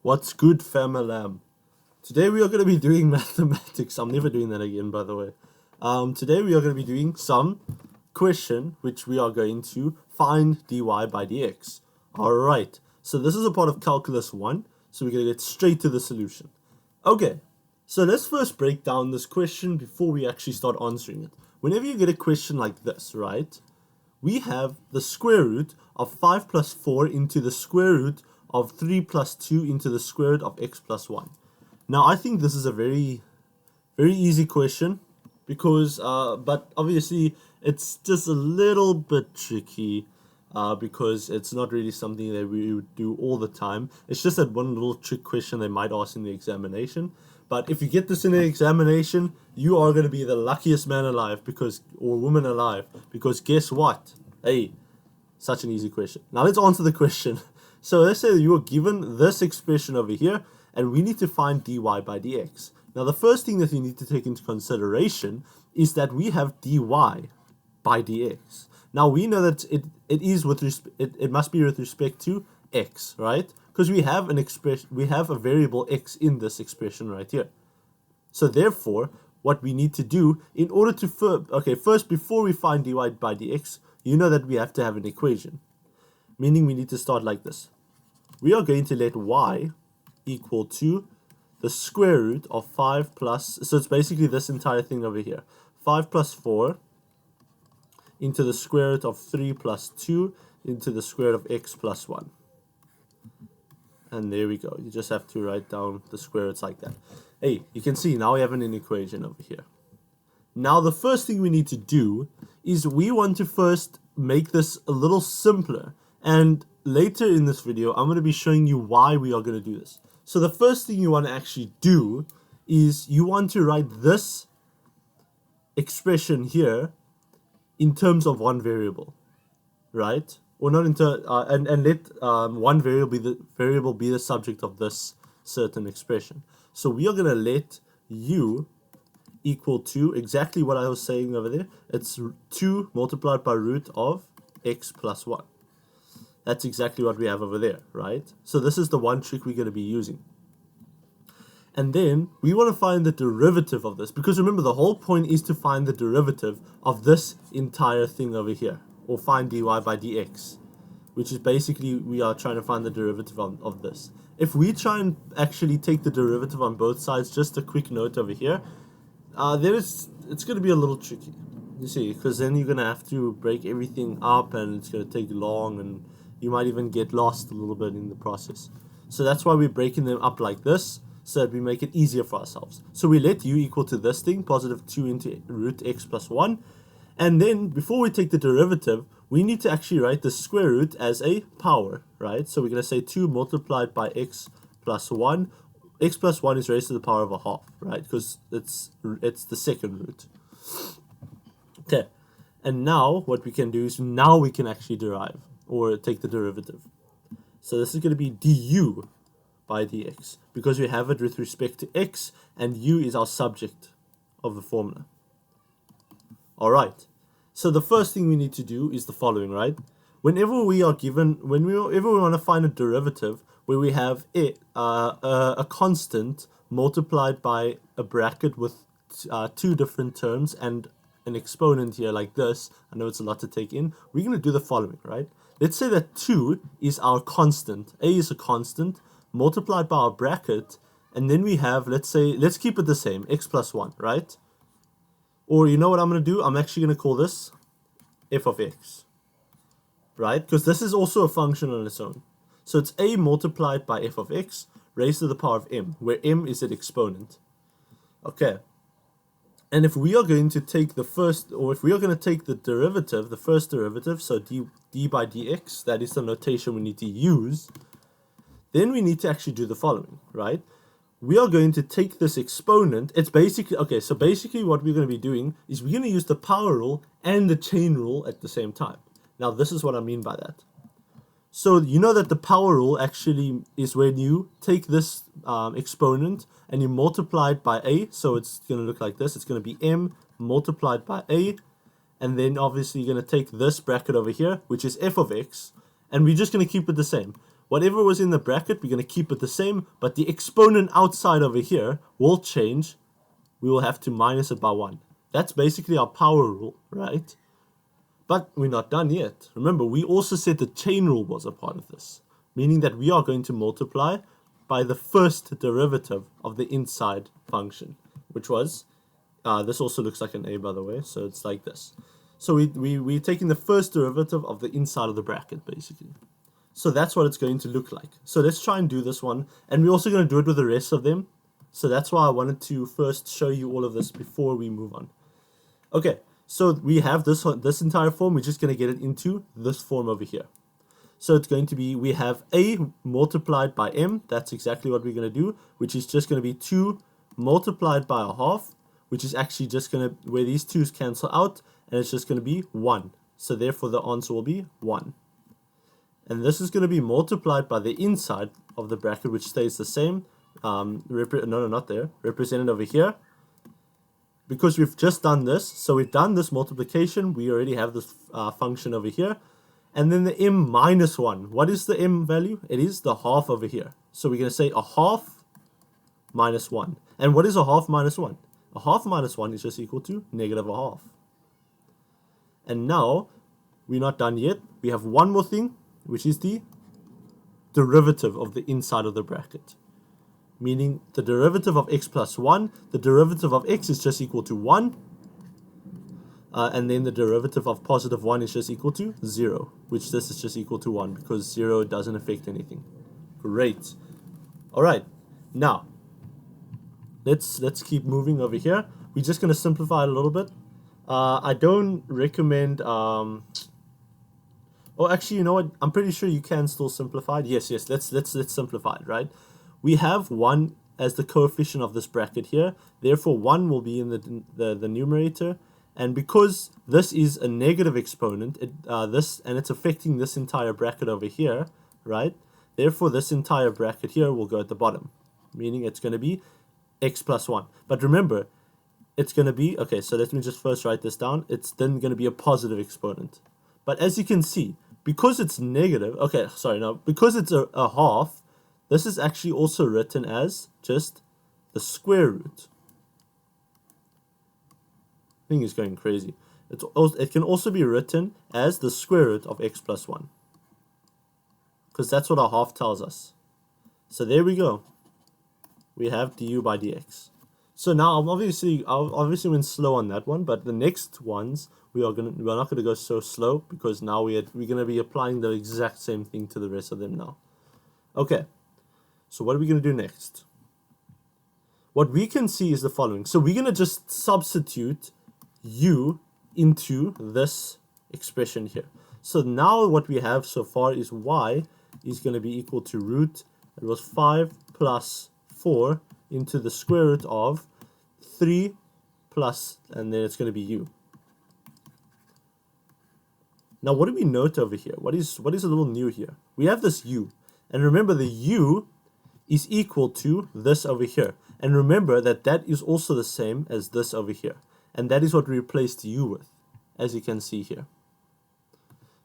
What's good, fam-a-lam? Today we are going to be doing mathematics. I'm never doing that again, by the way. Today we are going to be doing some question, which we are going to find dy by dx. Alright, so this is a part of Calculus 1, so we're going to get straight to the solution. Okay, so let's first break down this question before we actually start answering it. Whenever you get a question like this, right, we have the square root of 5 plus 4 into the square root of 3 plus 2 into the square root of x plus 1. Now, I think this is a very easy question because, but obviously it's just a little bit tricky because it's not really something that we would do all the time. It's just that one little trick question they might ask in the examination. But if you get this in the examination, you are going to be the luckiest man alive or woman alive, because guess what? Hey, such an easy question. Now let's answer the question. So let's say you are given this expression over here, and we need to find dy by dx. Now the first thing that you need to take into consideration is that we have dy by dx. Now we know that it must be with respect to x, right? Because we have a variable x in this expression right here. So therefore, what we need to do in order to first before we find dy by dx, you know that we have to have an equation. Meaning we need to start like this. We are going to let y equal to the square root of 5 plus, so it's basically this entire thing over here. 5 plus 4 into the square root of 3 plus 2 into the square root of x plus 1. And there we go. You just have to write down the square roots like that. Hey, you can see now we have an equation over here. Now the first thing we need to do is we want to first make this a little simpler. And later in this video, I'm going to be showing you why we are going to do this. So the first thing you want to actually do is you want to write this expression here in terms of one variable, right? Or not and let one variable be the subject of this certain expression. So we are going to let u equal to exactly what I was saying over there. It's 2 multiplied by root of x plus 1. That's exactly what we have over there, right? So this is the one trick we're going to be using. And then we want to find the derivative of this, because remember the whole point is to find the derivative of this entire thing over here, or find dy by dx, which is basically we are trying to find the derivative of this. If we try and actually take the derivative on both sides, just a quick note over here, then it's going to be a little tricky, you see, because then you're going to have to break everything up and it's going to take long and you might even get lost a little bit in the process. So that's why we're breaking them up like this, so that we make it easier for ourselves. So we let u equal to this thing, positive 2 into root x plus 1. And then before we take the derivative, we need to actually write the square root as a power, right? So we're going to say 2 multiplied by x plus 1. X plus 1 is raised to the power of a half, right? Because it's the second root. Okay. And now what we can do is now we can actually derive or take the derivative. So this is going to be du by dx, because we have it with respect to x and u is our subject of the formula. Alright, so the first thing we need to do is the following, right? Whenever we want to find a derivative where we have a constant multiplied by a bracket with two different terms and an exponent here like this, I know it's a lot to take in, we're going to do the following, right? Let's say that 2 is our constant, a is a constant, multiplied by our bracket, and then we have, let's keep it the same, x plus 1, right? Or you know what I'm going to do? I'm actually going to call this f of x, right? Because this is also a function on its own. So it's a multiplied by f of x raised to the power of m, where m is an exponent. Okay. And if we are going to take the first derivative, so d by dx, that is the notation we need to use, then we need to actually do the following, right? We are going to take this exponent. It's basically, okay, so basically what we're going to be doing is we're going to use the power rule and the chain rule at the same time. Now, this is what I mean by that. So you know that the power rule actually is when you take this exponent and you multiply it by a, so it's going to look like this. It's going to be m multiplied by a, and then obviously you're going to take this bracket over here, which is f of x, and we're just going to keep it the same. whatever was in the bracket, we're going to keep it the same, but the exponent outside over here will change. We will have to minus it by 1. That's basically our power rule, right? But we're not done yet. Remember, we also said the chain rule was a part of this, meaning that we are going to multiply by the first derivative of the inside function, which was, this also looks like an A, by the way, so it's like this. So we're taking the first derivative of the inside of the bracket, basically. So that's what it's going to look like. So let's try and do this one, and we're also going to do it with the rest of them. So that's why I wanted to first show you all of this before we move on. Okay, so we have this entire form. We're just going to get it into this form over here. So it's going to be, we have A multiplied by M. That's exactly what we're going to do, which is just going to be 2 multiplied by a half, which is actually just going to, where these 2's cancel out, and it's just going to be 1. So therefore the answer will be 1. And this is going to be multiplied by the inside of the bracket, which stays the same. Not there. Represented over here. Because we've just done this, so we've done this multiplication. We already have this function over here. And then the m minus 1. What is the m value? It is the half over here. So we're going to say a half minus 1. And what is a half minus 1? A half minus 1 is just equal to negative a half. And now, we're not done yet. We have one more thing, which is the derivative of the inside of the bracket. Meaning the derivative of x plus 1, the derivative of x is just equal to 1. And then the derivative of positive 1 is just equal to 0, which this is just equal to 1 because 0 doesn't affect anything. Great. Alright, now, let's keep moving over here. We're just going to simplify it a little bit. I don't recommend... Oh, actually, you know what? I'm pretty sure you can still simplify it. Yes, let's simplify it, right? We have 1 as the coefficient of this bracket here. Therefore, 1 will be in the numerator. And because this is a negative exponent, and it's affecting this entire bracket over here, right? Therefore, this entire bracket here will go at the bottom, meaning it's going to be x plus 1. But remember, it's going to be, okay, so let me just first write this down. It's then going to be a positive exponent. But as you can see, because it's negative, because it's a half, this is actually also written as just the square root. Thing is going crazy. It can also be written as the square root of x plus 1. Because that's what our half tells us. So there we go. We have du by dx. So now I obviously went slow on that one, but the next ones we're not gonna go so slow because now we're gonna be applying the exact same thing to the rest of them now. Okay. So what are we gonna do next? What we can see is the following. So we're gonna just substitute u into this expression here. So now what we have so far is y is going to be equal to root, it was 5 plus 4 into the square root of 3 plus, and then it's going to be u. Now what do we note over here? What is a little new here? We have this u, and remember the u is equal to this over here. And remember that is also the same as this over here. And that is what we replaced u with, as you can see here.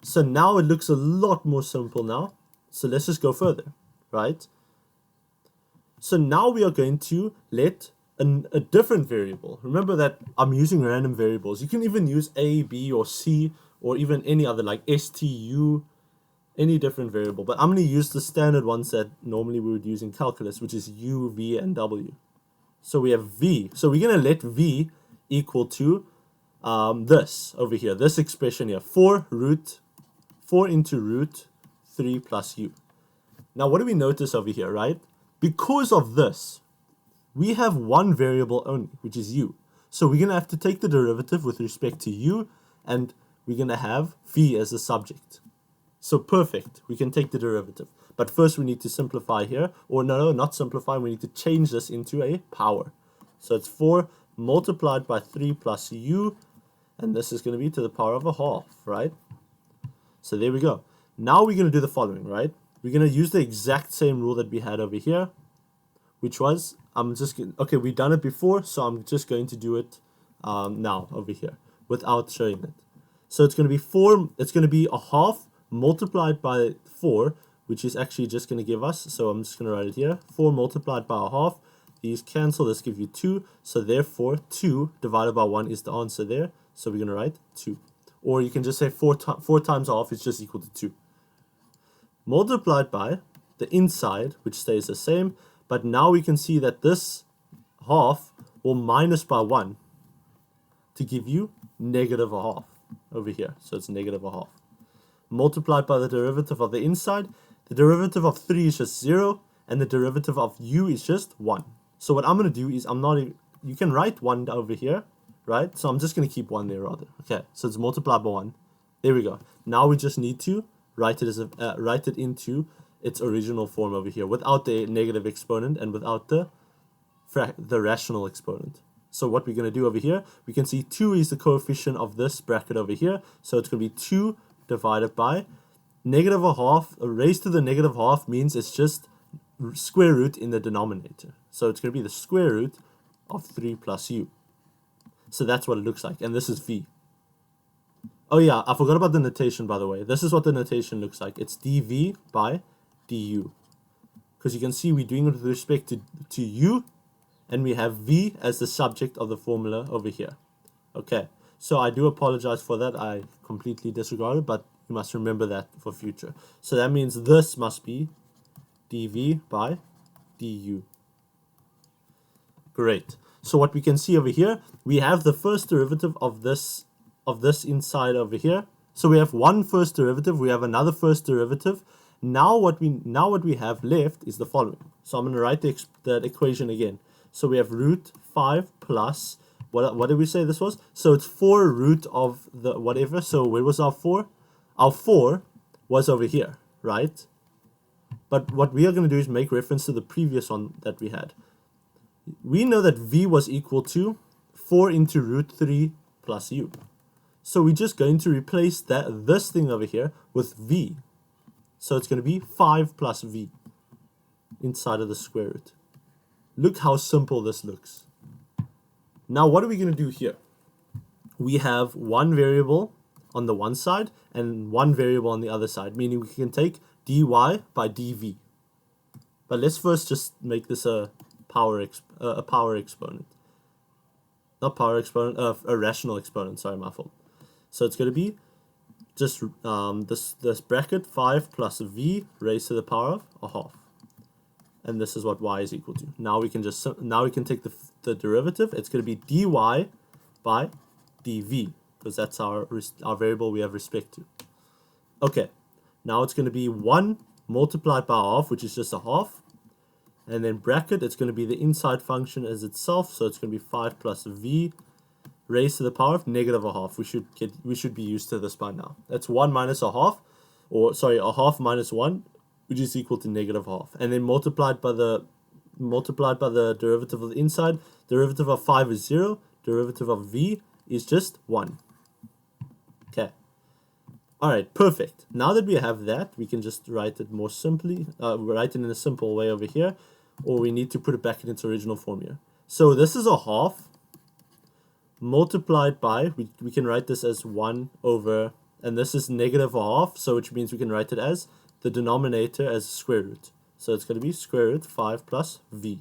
So now it looks a lot more simple now. So let's just go further, right? So now we are going to let a different variable. Remember that I'm using random variables. You can even use a, b, or c, or even any other like st, u, any different variable. But I'm going to use the standard ones that normally we would use in calculus, which is u, v, and w. So we have v. So we're going to let v equal to this over here, this expression here, 4 into root 3 plus u. Now what do we notice over here, right? Because of this, we have one variable only, which is u. So we're going to have to take the derivative with respect to u, and we're going to have v as the subject. So perfect, we can take the derivative. But first we need to simplify here, or no, not simplify, we need to change this into a power. So it's 4 multiplied by 3 plus u, and this is going to be to the power of a half, right? So there we go. Now we're going to do the following, right? We're going to use the exact same rule that we had over here, which was, we've done it before, so I'm just going to do it now over here without showing it. So it's going to be 4, it's going to be a half multiplied by 4, which is actually just going to give us, so I'm just going to write it here, 4 multiplied by a half. These cancel, this gives you 2, so therefore 2 divided by 1 is the answer there, so we're going to write 2. Or you can just say 4 times a half is just equal to 2. Multiplied by the inside, which stays the same, but now we can see that this half will minus by 1 to give you negative a half over here, so it's negative a half. Multiplied by the derivative of the inside, the derivative of 3 is just 0, and the derivative of u is just 1. So what I'm going to do is you can write 1 over here, right? So I'm just going to keep 1 there rather. Okay, so it's multiplied by 1. There we go. Now we just need to write it as write it into its original form over here without the negative exponent and without the rational exponent. So what we're going to do over here, we can see 2 is the coefficient of this bracket over here, so it's going to be 2 divided by negative a half. Raised to the negative half means it's just square root in the denominator. So it's going to be the square root of 3 plus u. So that's what it looks like, and this is v. Oh yeah, I forgot about the notation, by the way. This is what the notation looks like. It's dv by du. Because you can see we're doing it with respect to u, and we have v as the subject of the formula over here. Okay, so I do apologize for that. I completely disregarded, but you must remember that for future. So that means this must be dv by du. Great. So what we can see over here, we have the first derivative of this inside over here. So we have one first derivative, we have another first derivative. Now what we have left is the following. So I'm going to write the equation again. So we have root 5 plus, what did we say this was? So it's 4 root of the whatever. So where was our 4? Our 4 was over here, right? But what we are going to do is make reference to the previous one that we had. We know that v was equal to 4 into root 3 plus u. So we're just going to replace this thing over here with v. So it's going to be 5 plus v inside of the square root. Look how simple this looks. Now what are we going to do here? We have one variable on the one side and one variable on the other side, meaning we can take dy by dv. But let's first just make this a power exponent. Not power exponent, a rational exponent, sorry, my fault. So it's going to be just this bracket 5 plus v raised to the power of a half. And this is what y is equal to. Now we can take the derivative. It's going to be dy by dv, because that's our variable we have respect to. Okay, now it's going to be 1 multiplied by a half, which is just a half. And then bracket, it's going to be the inside function as itself, so it's going to be 5 plus v raised to the power of negative a half. We should be used to this by now. That's 1 minus a half, or sorry, a half minus 1, which is equal to negative half. And then multiplied by the derivative of the inside. Derivative of 5 is 0. Derivative of v is just 1. Okay. Alright, perfect. Now that we have that, we can just write it more simply, write it in a simple way over here, or we need to put it back in its original form here. So this is a half multiplied by, we can write this as 1 over, and this is negative a half, so which means we can write it as the denominator as square root. So it's going to be square root 5 plus v,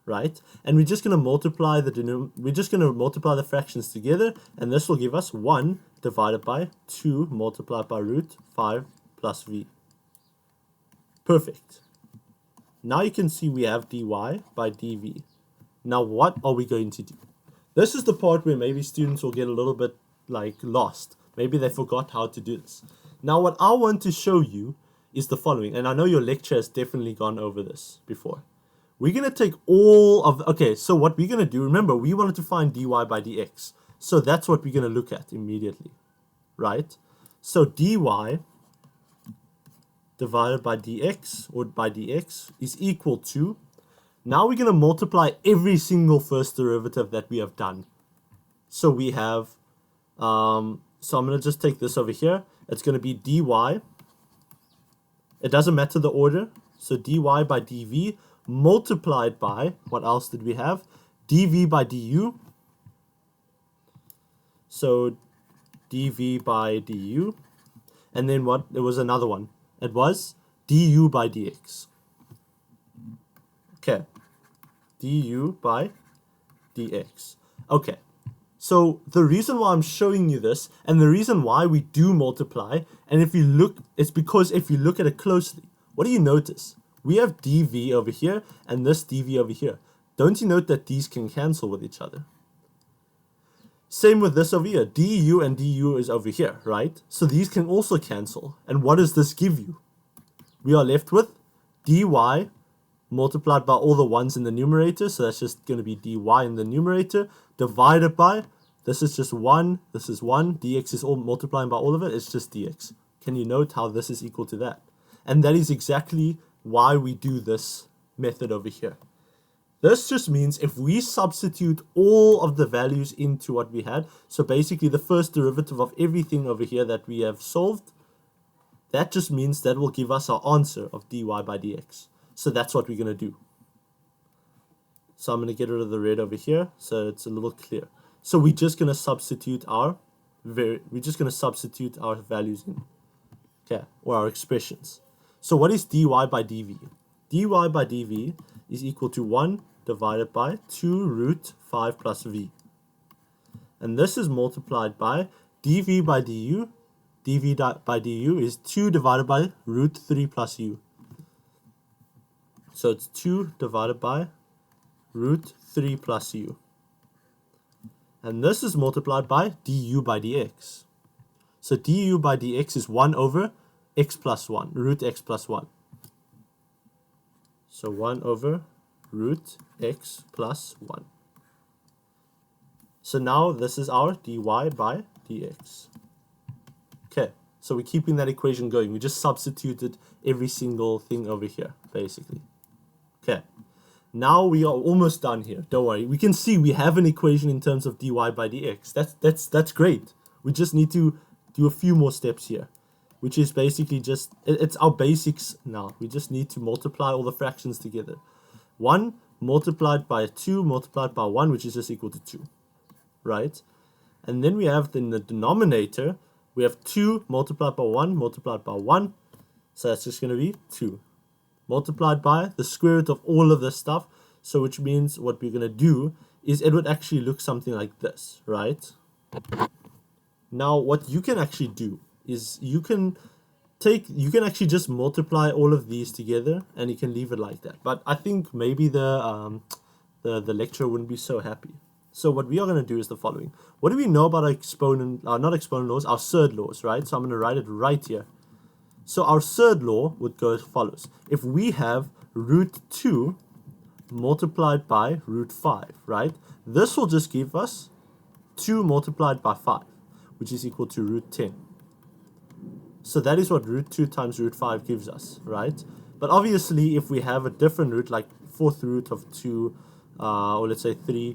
right? And we're just going to multiply the fractions together, and this will give us 1 divided by 2 multiplied by root 5 plus v. Perfect. Now you can see we have dy by dv. Now what are we going to do? This is the part where maybe students will get a little bit like lost. Maybe they forgot how to do this. Now what I want to show you is the following, and I know your lecture has definitely gone over this before. We're going to take all of, okay, so what we're going to do, remember we wanted to find dy by dx. So that's what we're going to look at immediately, right? So dy divided by dx, or by dx, is equal to, now we're going to multiply every single first derivative that we have done. So we have, so I'm going to just take this over here. It's going to be dy, it doesn't matter the order, so dy by dv multiplied by, what else did we have? dv by du. So dv by du, and then what? There was another one. It was du by dx. Okay, du by dx. Okay, so the reason why I'm showing you this, and the reason why we do multiply, and if you look, it's because if you look at it closely, what do you notice? We have dv over here, and this dv over here. Don't you note that these can cancel with each other? Same with this over here. du and du is over here, right? So these can also cancel. And what does this give you? We are left with dy multiplied by all the ones in the numerator. So that's just going to be dy in the numerator divided by, this is just 1, this is 1. Dx is all multiplying by all of it. It's just dx. Can you note how this is equal to that? And that is exactly why we do this method over here. This just means if we substitute all of the values into what we had, so basically the first derivative of everything over here that we have solved, that just means that will give us our answer of dy by dx. So that's what we're going to do. So I'm going to get rid of the red over here so it's a little clear. So we're just going to substitute our values in, okay, or our expressions. So what is dy by dv? dy by dv is equal to 1 divided by 2 root 5 plus v. And this is multiplied by dv by du. dv by du is 2 divided by root 3 plus u. So it's 2 divided by root 3 plus u. And this is multiplied by du by dx. So du by dx is 1 over x plus 1, root x plus 1. So 1 over root x plus 1. So now this is our dy by dx. Okay, so we're keeping that equation going. We just substituted every single thing over here, basically. Okay, now we are almost done here. Don't worry. We can see we have an equation in terms of dy by dx. That's great. We just need to do a few more steps here, which is basically just, it's our basics now. We just need to multiply all the fractions together. 1 multiplied by 2 multiplied by 1, which is just equal to 2, right? And then we have in the denominator, we have 2 multiplied by 1 multiplied by 1, so that's just going to be 2. Multiplied by the square root of all of this stuff, so which means what we're going to do is it would actually look something like this, right? Now what you can actually do is you can actually just multiply all of these together and you can leave it like that. But I think maybe the lecturer wouldn't be so happy. So what we are going to do is the following. What do we know about our not exponent laws, our surd laws, right? So I'm going to write it right here. So our surd law would go as follows. If we have root 2 multiplied by root 5, right? This will just give us 2 multiplied by 5, which is equal to root 10. So that is what root 2 times root 5 gives us, right? But obviously, if we have a different root, like 4th root of 2, or let's say 3,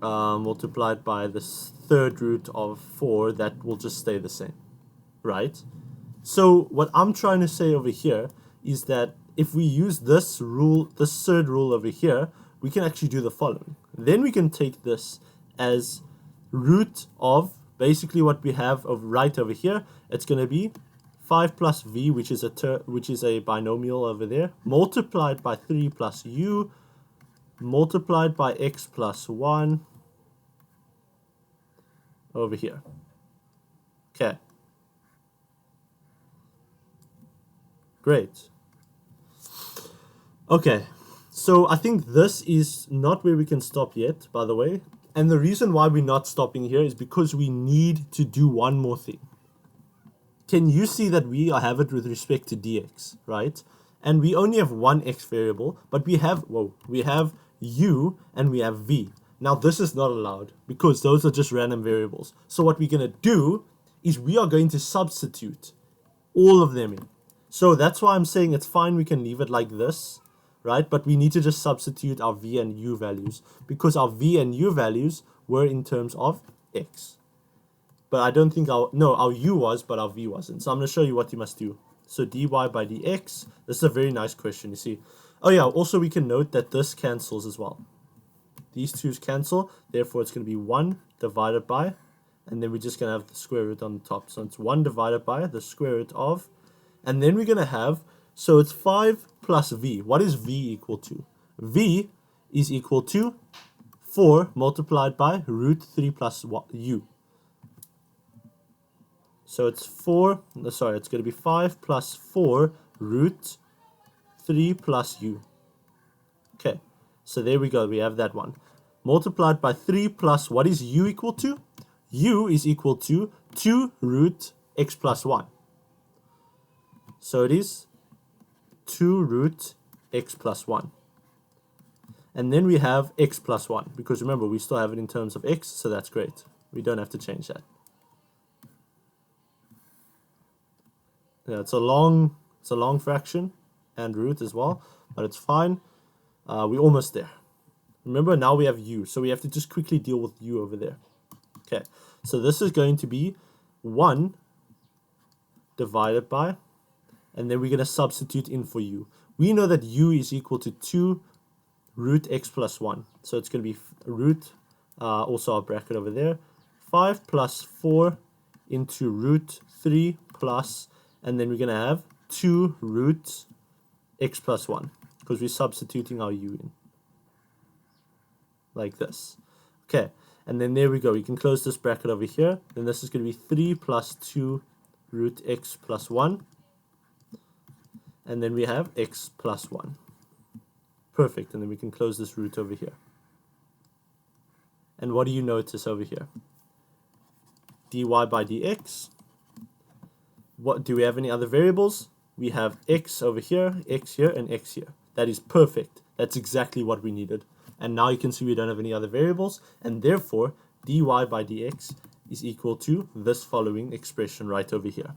multiplied by the 3rd root of 4, that will just stay the same, right? So what I'm trying to say over here is that if we use this rule, this surd rule over here, we can actually do the following. Then we can take this as root of basically what we have of right over here. It's going to be 5 plus v, which is a binomial over there, multiplied by 3 plus u, multiplied by x plus 1 over here. Okay. Great. Okay, so I think this is not where we can stop yet, by the way. And the reason why we're not stopping here is because we need to do one more thing. Can you see that we have it with respect to dx, right? And we only have one x variable, but we have u and we have v. Now this is not allowed because those are just random variables. So what we're going to do is we are going to substitute all of them in. So that's why I'm saying it's fine, we can leave it like this, right? But we need to just substitute our v and u values because our v and u values were in terms of x. But I don't think our u was, but our v wasn't. So I'm going to show you what you must do. So dy by dx, this is a very nice question, you see. Oh yeah, also we can note that this cancels as well. These twos cancel, therefore it's going to be 1 divided by, and then we're just going to have the square root on the top. So it's 1 divided by the square root of, and then we're going to have So it's 5 plus v. What is v equal to? V is equal to 4 multiplied by root 3 plus u. So it's it's going to be 5 plus 4 root 3 plus u. Okay, so there we go, we have that one. Multiplied by 3 plus, what is u equal to? U is equal to 2 root x plus 1. So it is 2 root x plus 1. And then we have x plus 1, because remember, we still have it in terms of x, so that's great. We don't have to change that. Yeah, it's a long fraction and root as well, but it's fine. We're almost there. Remember, now we have u, so we have to just quickly deal with u over there. Okay, so this is going to be 1 divided by, and then we're going to substitute in for u. We know that u is equal to 2 root x plus 1. So it's going to be root, also our bracket over there, 5 plus 4 into root 3 plus, and then we're going to have 2 root x plus 1, because we're substituting our u in. Like this. Okay, and then there we go. We can close this bracket over here. Then this is going to be 3 plus 2 root x plus 1. And then we have x plus 1. Perfect, and then we can close this root over here. And what do you notice over here? dy by dx. What do we have any other variables? We have x over here, x here, and x here. That is perfect. That's exactly what we needed. And now you can see we don't have any other variables, and therefore dy by dx is equal to this following expression right over here.